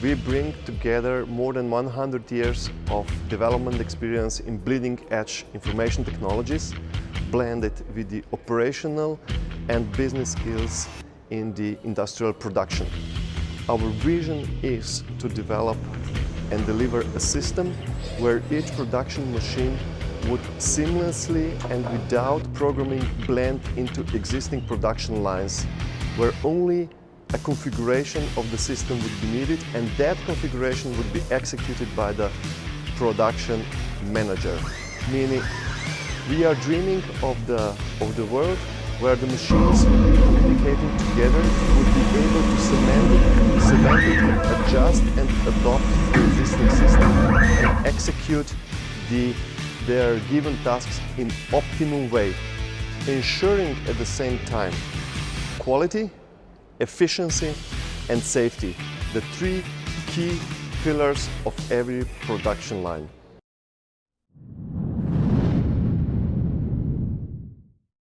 We bring together more than 100 years of development experience in bleeding-edge information technologies, blended with the operational and business skills in the industrial production. Our vision is to develop and deliver a system where each production machine would seamlessly and without programming blend into existing production lines, where only a configuration of the system would be needed, and that configuration would be executed by the production manager. Meaning, we are dreaming of the world where the machines communicating together would be able to semantically adjust and adopt the existing system and execute their given tasks in optimum way, ensuring at the same time quality, efficiency and safety, the three key pillars of every production line.